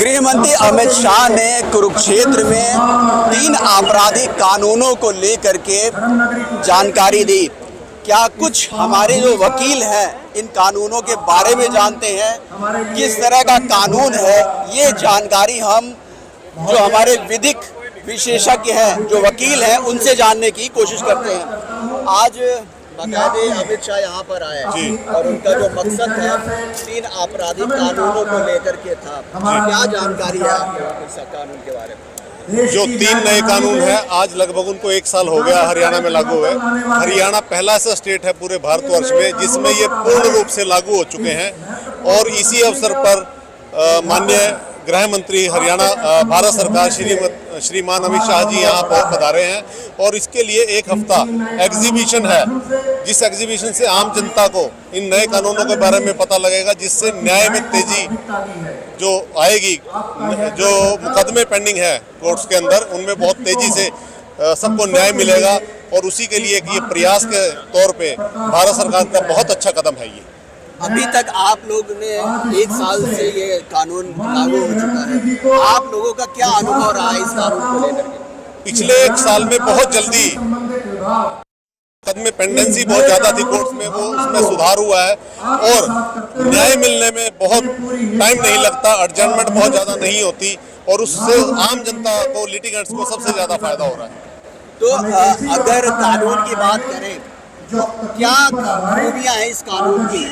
गृह मंत्री अमित शाह ने कुरुक्षेत्र में 3 आपराधिक कानूनों को लेकर के जानकारी दी। क्या कुछ हमारे जो वकील हैं इन कानूनों के बारे में जानते हैं, किस तरह का कानून है, ये जानकारी हम जो हमारे विधिक विशेषज्ञ हैं, जो वकील हैं, उनसे जानने की कोशिश करते हैं। आज बाकायदे अमित शाह यहाँ पर आए और उनका जो मकसद था 3 आपराधिक कानूनों को लेकर के था। क्या जानकारी है आपको इस कानून के बारे में? जो 3 नए कानून हैं, आज लगभग उनको 1 साल हो गया हरियाणा में लागू हुए। हरियाणा पहला ऐसा स्टेट है पूरे भारतवर्ष में जिसमें ये पूर्ण रूप से लागू हो चुके हैं। और इसी अवसर पर माननीय गृह मंत्री हरियाणा भारत सरकार श्रीमान अमित शाह जी यहाँ पर पधारे हैं और इसके लिए 1 हफ्ता एग्जीबिशन है, जिस एग्जीबिशन से आम जनता को इन नए कानूनों के बारे में पता लगेगा, जिससे न्याय में तेजी जो आएगी। जो मुकदमे पेंडिंग है कोर्ट्स के अंदर, उनमें बहुत तेजी से सबको न्याय मिलेगा और उसी के लिए ये प्रयास के तौर पे भारत सरकार का बहुत अच्छा कदम है। ये अभी तक आप लोग ने 1 साल से ये कानून लागू हो चुका है, आप लोगों का क्या अनुभव रहा है इस कानून को लेकर के? पिछले 1 साल में बहुत जल्दी मुकदमे पेंडेंसी बहुत ज़्यादा थी कोर्ट्स में, वो उसमें सुधार हुआ है और न्याय मिलने में बहुत टाइम नहीं लगता, एडजमेंट बहुत ज़्यादा नहीं होती और उससे आम जनता को, लिटिगेंट्स को सबसे ज़्यादा फायदा हो रहा है। तो अगर कानून की बात करें, क्या खूबियाँ हैं इस कानून की?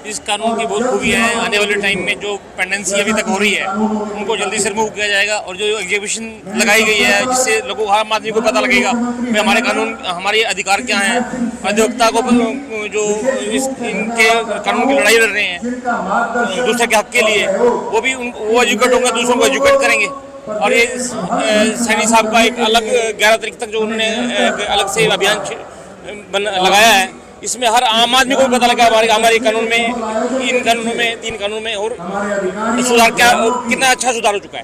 इस कानून की बहुत खूबियाँ हैं। आने वाले टाइम में जो पेंडेंसी अभी तक हो रही है उनको जल्दी से रिमूव किया जाएगा और जो एग्जीबिशन लगाई गई है जिससे लोगों को, आम आदमी को पता लगेगा कि हमारे कानून, हमारे अधिकार क्या हैं। अधिवक्ता को जो इनके कानून की लड़ाई लड़ रहे हैं दूसरे के हक के लिए, वो एजुकेट होंगे, दूसरों को एजुकेट करेंगे। और ये सैनी साहब का एक अलग 11 तारीख तक जो उन्होंने अलग से अभियान लगाया है, इसमें हर आम आदमी को भी पता लगा हमारे कानून में, इन कानूनों में, 3 कानून में और सुधार क्या, कितना अच्छा सुधार हो चुका है।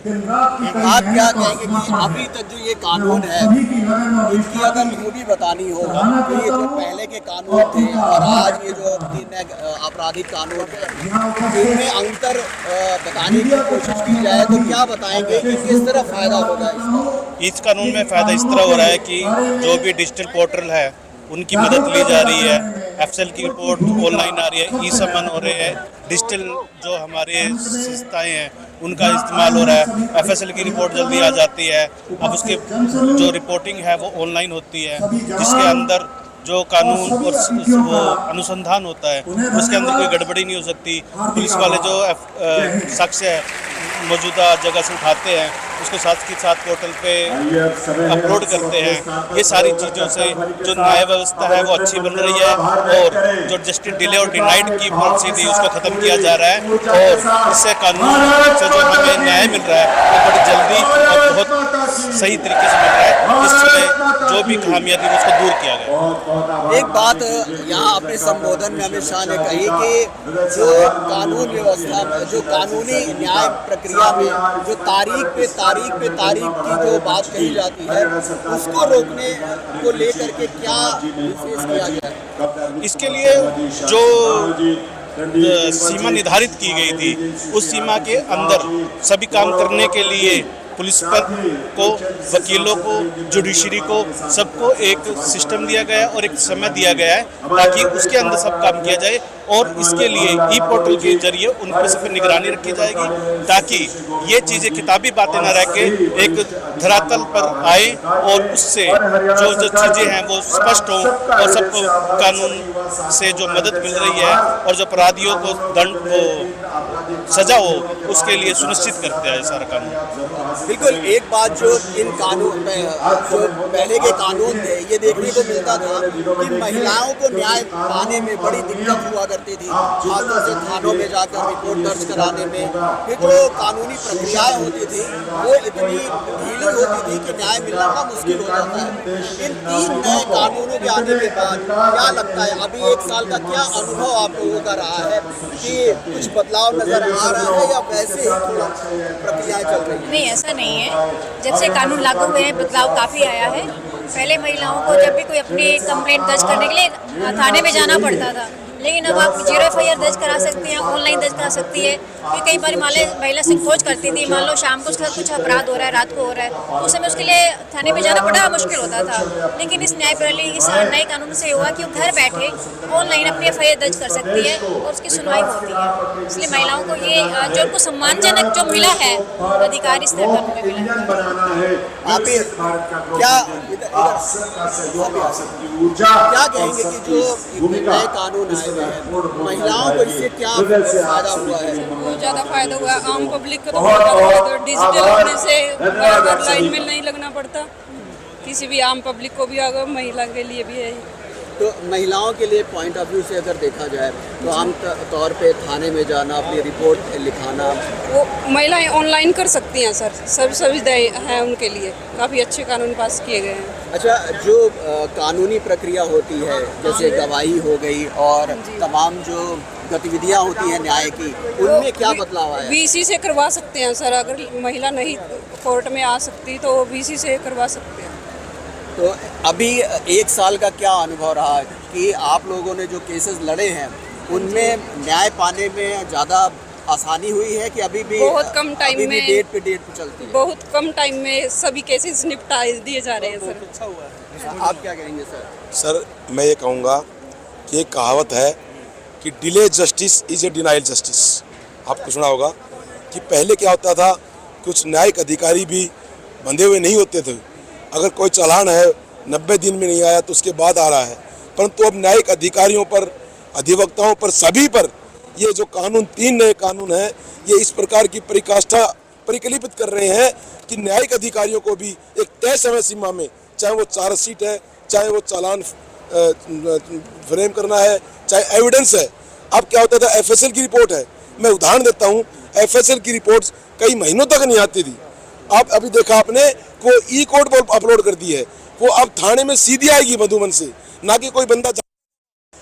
आप क्या कहेंगे कि अभी तक जो ये कानून है, इसकी अगर खूबी बतानी हो तो ये जो पहले के कानून थे और आज ये जो 3 आपराधिक कानून है, इनमें अंतर बताने की कोशिश की जाए तो क्या बताएंगे कि किस तरह फायदा होगा इसका? इस कानून में फ़ायदा इस तरह हो रहा है कि जो भी डिजिटल पोर्टल है उनकी मदद ली जा रही है। एफएसएल की रिपोर्ट ऑनलाइन आ रही है, ई समन हो रहे हैं, डिजिटल जो हमारे संस्थाएं हैं उनका इस्तेमाल हो रहा है। एफएसएल की रिपोर्ट जल्दी आ जाती है। अब उसके जो रिपोर्टिंग है वो ऑनलाइन होती है, जिसके अंदर जो कानून और वो अनुसंधान होता है उसके अंदर कोई गड़बड़ी नहीं हो सकती। पुलिस वाले जो शख्स है मौजूदा जगह से उठाते हैं उसको साथ के साथ पोर्टल पे अपलोड करते हैं। ये सारी चीज़ों से जो न्याय व्यवस्था है वो अच्छी बन रही है और जो जस्टिस डिले और डिनाइड की पॉलिसी थी उसको ख़त्म किया जा रहा है और इससे कानून से जो हमें न्याय मिल रहा है वो बड़ी जल्दी और बहुत सही तरीके से मिल रहा है। इसमें जो भी खामियां थी उसको दूर किया गया। एक बात यहाँ अपने संबोधन में अमित शाह ने कही कि जो कानून व्यवस्था, जो कानूनी न्याय प्रक्रिया में जो तारीख पे तारीख की जो बात कही जाती है उसको रोकने को लेकर के क्या विशेष किया गया है? इसके लिए जो सीमा निर्धारित की गई थी उस सीमा के अंदर सभी काम करने के लिए पुलिस को, वकीलों को, जुडिशरी को, सबको एक सिस्टम दिया गया है और एक समय दिया गया है ताकि उसके अंदर सब काम किया जाए। और इसके लिए ई पोर्टल के जरिए उन पर सब निगरानी रखी जाएगी ताकि ये चीज़ें किताबी बातें न रह के एक धरातल पर आए और उससे जो चीज़ें हैं वो स्पष्ट हों और सबको कानून से जो मदद मिल रही है और जो अपराधियों को दंड को सजा हो उसके लिए सुनिश्चित करते हैं सारा कानून। बिल्कुल। एक बात जो इन कानून में, जो पहले के कानून थे, ये देखने को मिलता था कि महिलाओं को न्याय पाने में बड़ी दिक्कत हुआ करती थी, खासतौर से थानों में जाकर रिपोर्ट दर्ज कराने में। फिर जो कानूनी प्रक्रियाएं होती थी वो इतनी ढीली होती थी कि न्याय मिलना बड़ा मुश्किल हो जाता है। इन 3 नए कानूनों के आने के बाद क्या लगता है, अभी 1 साल का क्या अनुभव आप लोगों का रहा है कि कुछ बदलाव नजर आ रहा है या वैसे ही थोड़ा प्रक्रियाएं चल रही है? नहीं, ऐसा नहीं है। जब से कानून लागू हुए हैं बदलाव काफ़ी आया है। पहले महिलाओं को जब भी कोई अपनी कंप्लेंट दर्ज करने के लिए थाने में जाना पड़ता था, लेकिन अब आप 0 FIR दर्ज करा सकती हैं, ऑनलाइन दर्ज करा सकती है कि कई बार महिला संकोच करती थी, मान लो शाम को उसका कुछ अपराध हो रहा है, रात को हो रहा है, तो उस समय उसके लिए थाने में जाना बड़ा मुश्किल होता था। लेकिन इस न्याय प्रणाली, इस नए कानून से हुआ कि वो घर बैठे ऑनलाइन अपनी FIR दर्ज कर सकती है और उसकी सुनवाई होती है। इसलिए महिलाओं को ये जो उनको सम्मानजनक जो मिला है अधिकार इस कानून में मिला। आप ये क्या कहेंगे कि जो नए कानून आए हुए हैं, महिलाओं को इससे क्या फायदा हुआ है? बहुत ज़्यादा फायदा हुआ है। आम पब्लिक को तो बहुत ज़्यादा फायदा हुआ। डिजिटल होने से बराबर लाइन में नहीं लगना पड़ता, किसी भी आम पब्लिक को भी, अगर महिला के लिए भी है। तो महिलाओं के लिए पॉइंट ऑफ व्यू से अगर देखा जाए तो आम तौर पे थाने में जाना, अपनी रिपोर्ट लिखाना, वो महिलाएं ऑनलाइन कर सकती हैं सर, सब सुविधाएं हैं उनके लिए। काफ़ी अच्छे कानून पास किए गए हैं। अच्छा, जो कानूनी प्रक्रिया होती है जैसे गवाही हो गई और तमाम जो गतिविधियां होती हैं न्याय की, उनमें क्या बदलाव आया? VC से करवा सकते हैं सर, अगर महिला नहीं कोर्ट में आ सकती तो VC से करवा सकते हैं। तो अभी 1 साल का क्या अनुभव रहा कि आप लोगों ने जो केसेस लड़े हैं उनमें न्याय पाने में ज़्यादा आसानी हुई है कि अभी भी बहुत कम टाइम में डेट पे चलती है? बहुत कम टाइम में सभी केसेस निपटा दिए जा रहे हैं सर। अच्छा हुआ है। आप क्या कहेंगे सर? सर मैं ये कहूँगा कि एक कहावत है कि delay justice is a denial justice. आपको सुना होगा कि पहले क्या होता था, कुछ न्यायिक अधिकारी भी बंधे हुए नहीं होते थे। अगर कोई चालान है 90 दिन में नहीं आया तो उसके बाद आ रहा है, परंतु अब न्यायिक अधिकारियों पर, अधिवक्ताओं पर, सभी पर ये जो कानून, 3 नए कानून हैं, ये इस प्रकार की परिकाष्ठा परिकल्पित कर रहे हैं कि न्यायिक अधिकारियों को भी एक तय समय सीमा में, चाहे वो चार्जशीट है, चाहे वो चालान फ्रेम करना है, चाहे एविडेंस है। अब क्या होता था, FSL की रिपोर्ट है, मैं उदाहरण देता हूँ, FSL की रिपोर्ट कई महीनों तक नहीं आती थी। आप अभी देखा आपने को E-कोर्ट पर अपलोड कर दी है, वो अब थाने में सीधी आएगी मधुबन से, ना कि कोई बंदा।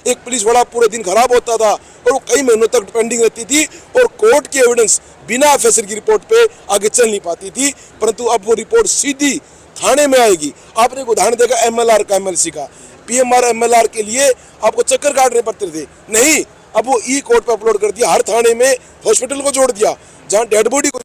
एक पुलिस वाला पूरे दिन खराब होता था और वो कई महीनों तक पेंडिंग रहती थी और कोर्ट की एविडेंस बिना FSL की रिपोर्ट पे आगे चल नहीं पाती थी, परंतु अब वो रिपोर्ट सीधी थाने में आएगी। आपने एक उदाहरण देखा MLR का, MLC का, PMR MLR के लिए आपको चक्कर काटने पड़ते थे, नहीं, अब वो E-कोर्ट पे अपलोड कर दिया। हर थाने में हॉस्पिटल को जोड़ दिया, जहाँ डेड बॉडी को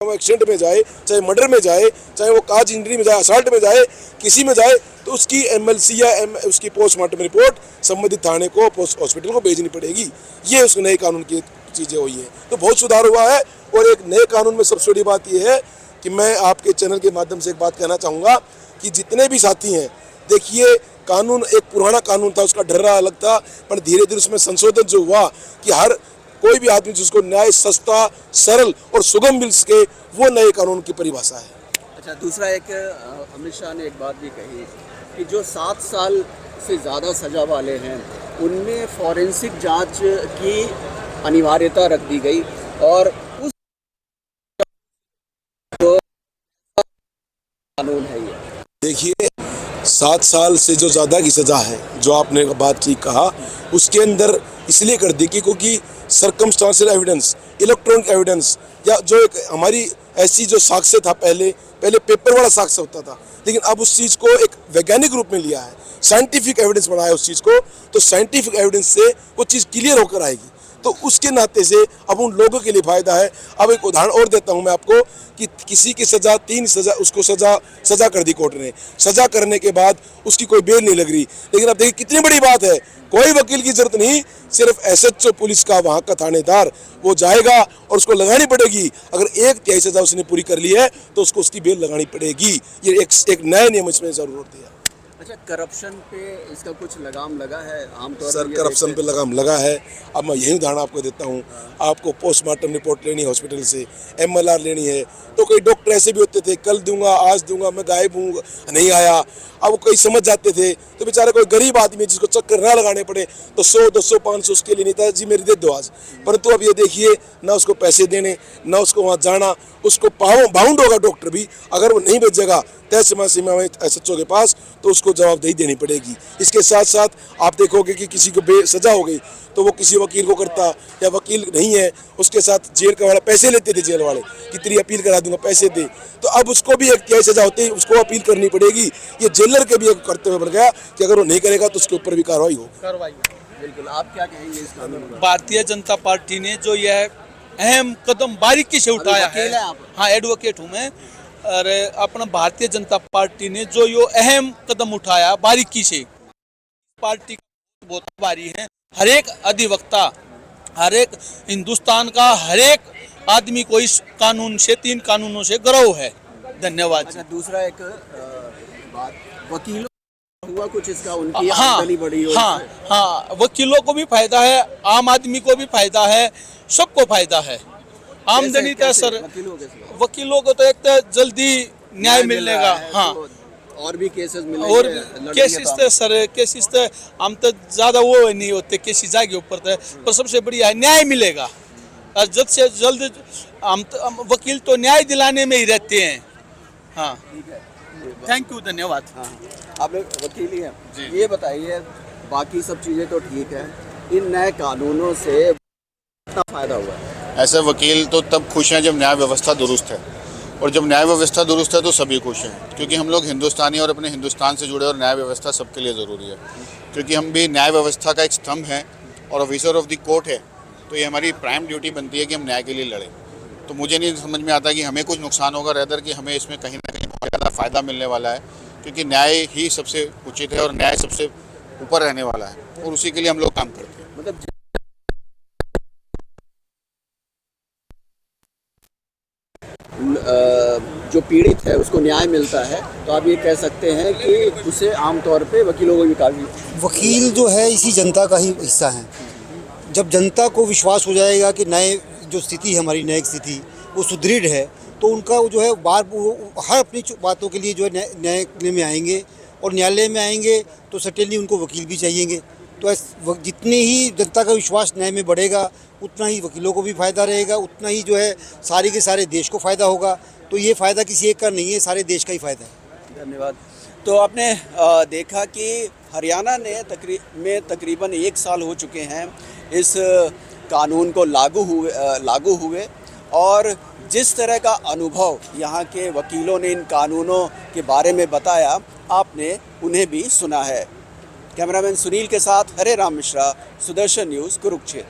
एक्सीडेंट में जाए, चाहे मर्डर में जाए, चाहे वो काज इंजरी में जाए, असल्ट में जाए, किसी में जाए, तो उसकी MLC या उसकी पोस्टमार्टम रिपोर्ट संबंधित थाने को, हॉस्पिटल को भेजनी पड़ेगी। ये उस नए कानून की चीज़ें हुई हैं, तो बहुत सुधार हुआ है। और एक नए कानून में सबसे बड़ी बात यह है कि मैं आपके चैनल के माध्यम से एक बात कहना चाहूँगा कि जितने भी साथी हैं, देखिए, कानून एक पुराना कानून था, उसका ढर्रा अलग था, पर धीरे धीरे उसमें संशोधन जो हुआ कि हर कोई भी आदमी जिसको न्याय सस्ता, सरल और सुगम मिल सके, वो नए कानून की परिभाषा है। अच्छा, दूसरा एक अमित शाह ने एक बात भी कही कि जो 7 साल से ज़्यादा सजा वाले हैं उनमें फॉरेंसिक जांच की अनिवार्यता रख दी गई और उस जो कानून है ये, देखिए, 7 साल से जो ज़्यादा की सज़ा है, जो आपने बात ठीक कहा, उसके अंदर इसलिए कर दी कि क्योंकि सर्कमस्टांशियल एविडेंस, इलेक्ट्रॉनिक एविडेंस, या जो एक हमारी ऐसी जो साक्ष्य था, पहले पेपर वाला साक्ष्य होता था, लेकिन अब उस चीज़ को एक वैज्ञानिक रूप में लिया है, साइंटिफिक एविडेंस बनाया उस चीज़ को, तो साइंटिफिक एविडेंस से वो चीज़ क्लियर होकर आएगी। तो उसके नाते से अब उन लोगों के लिए फ़ायदा है। अब एक उदाहरण और देता हूं मैं आपको कि किसी की सज़ा 3 सज़ा, उसको सज़ा कर दी कोर्ट ने, सज़ा करने के बाद उसकी कोई बेल नहीं लग रही, लेकिन अब देखिए कितनी बड़ी बात है, कोई वकील की जरूरत नहीं, सिर्फ SHO पुलिस का, वहाँ का थानेदार, वो जाएगा और उसको लगानी पड़ेगी। अगर 1/3 सज़ा उसने पूरी कर ली है तो उसको उसकी बेल लगानी पड़ेगी। ये एक नया नियम इसमें ज़रूर दिया। अच्छा, करप्शन पे इसका कुछ लगाम लगा है आमतौर सर? करप्शन पे लगाम लगा है। अब मैं यही उदाहरण आपको देता हूँ, आपको पोस्टमार्टम रिपोर्ट लेनी है हॉस्पिटल से, MLR लेनी है, तो कई डॉक्टर ऐसे भी होते थे, कल दूंगा, आज दूंगा, मैं गायब हूँ, नहीं आया। अब वो कई समझ जाते थे, तो बेचारा कोई गरीब आदमी जिसको चक्कर ना लगाने पड़े तो 100, 200, 500 उसके लिए नहीं था, जी मेरी दे दो आज। परंतु अब ये देखिए, ना उसको पैसे देने, ना उसको वहाँ जाना, उसको बाउंड होगा डॉक्टर भी, अगर वो नहीं भेजेगा तय सीमा में SHO के पास, तो उसको जवाबदेही देनी पड़ेगी। इसके साथ साथ आप देखोगे कि किसी को सजा हो गई तो वो किसी वकील को करता, या वकील नहीं है उसके साथ जेल का वाला पैसे लेते थे, जेल वाले कितनी अपील करा दूंगा, पैसे दे, तो अब उसको भी 1/3 सजा होती है, उसको अपील करनी पड़ेगी। ये जेलर के भी एक कर्तव्य बन गया कि अगर वो नहीं करेगा तो उसके ऊपर भी कार्रवाई होगी। बिल्कुल। आप क्या कहेंगे इस कानून में? भारतीय जनता पार्टी ने जो यह अहम कदम बारीकी से उठाया है। वकील हैं आप? हाँ, एडवोकेट हूँ मैं। और अपना भारतीय जनता पार्टी ने जो यो अहम कदम उठाया बारीकी से, पार्टी बहुत आभारी है। हर एक अधिवक्ता, हर एक हिंदुस्तान का हर एक आदमी को इस कानून से, 3 कानूनों से गर्व है। धन्यवाद। अच्छा, दूसरा एक बात, वकीलों हुआ कुछ इसका, उनकी हाँ, आमदनी बढ़ी हो? हाँ, वकीलों को भी फायदा है, आम आदमी को भी फायदा है, सबको फायदा है। आमदनी का सर, वकीलों को तो एक तो जल्दी न्याय मिलेगा। हाँ, तो और भी केसेस मिलेंगे? और केसेस तो सर, केसेस तो हम तो ज़्यादा वो नहीं होते, केसेस जाके ऊपर तो, पर सबसे बढ़िया है न्याय मिलेगा। और जल्द से जल्द हम वकील तो न्याय दिलाने में ही रहते हैं। हाँ, थैंक यू, धन्यवाद। हाँ, आप लोग वकील ही हैं, ये बताइए, बाकी सब चीज़ें तो ठीक है, इन नए कानूनों से कितना फायदा हुआ है? ऐसे वकील तो तब खुश हैं जब न्याय व्यवस्था दुरुस्त है, और जब न्याय व्यवस्था दुरुस्त है तो सभी खुश हैं, क्योंकि हम लोग हिंदुस्तानी और अपने हिंदुस्तान से जुड़े, और न्याय व्यवस्था सबके लिए ज़रूरी है, क्योंकि हम भी न्याय व्यवस्था का एक स्तंभ हैं और ऑफिसर ऑफ द कोर्ट है, तो ये हमारी प्राइम ड्यूटी बनती है कि हम न्याय के लिए लड़ें। तो मुझे नहीं समझ में आता कि हमें कुछ नुकसान होगा, रेदर कि हमें इसमें कहीं ना कहीं बहुत ज़्यादा फ़ायदा मिलने वाला है, क्योंकि न्याय ही सबसे उचित है और न्याय सबसे ऊपर रहने वाला है, और उसी के लिए हम लोग काम करते हैं। मतलब जो पीड़ित है उसको न्याय मिलता है, तो आप ये कह सकते हैं कि उसे आमतौर पे वकीलों को भी काफ़ी, वकील जो है इसी जनता का ही हिस्सा है। जब जनता को विश्वास हो जाएगा कि नए जो स्थिति है, हमारी न्यायिक स्थिति वो सुदृढ़ है, तो उनका जो है हर अपनी बातों के लिए जो है न्यायालय में आएंगे, और न्यायालय में आएंगे तो सर्टेनली उनको वकील भी चाहिएंगे। तो जितने ही जनता का विश्वास न्याय में बढ़ेगा, उतना ही वकीलों को भी फ़ायदा रहेगा, उतना ही जो है सारे के सारे देश को फ़ायदा होगा। तो ये फ़ायदा किसी एक का नहीं है, सारे देश का ही फ़ायदा है। धन्यवाद। तो आपने देखा कि हरियाणा ने तकरीबन 1 साल हो चुके हैं इस कानून को लागू हुए, और जिस तरह का अनुभव यहाँ के वकीलों ने इन कानूनों के बारे में बताया, आपने उन्हें भी सुना है। कैमरामैन सुनील के साथ हरे राम मिश्रा, सुदर्शन न्यूज़, कुरुक्षेत्र।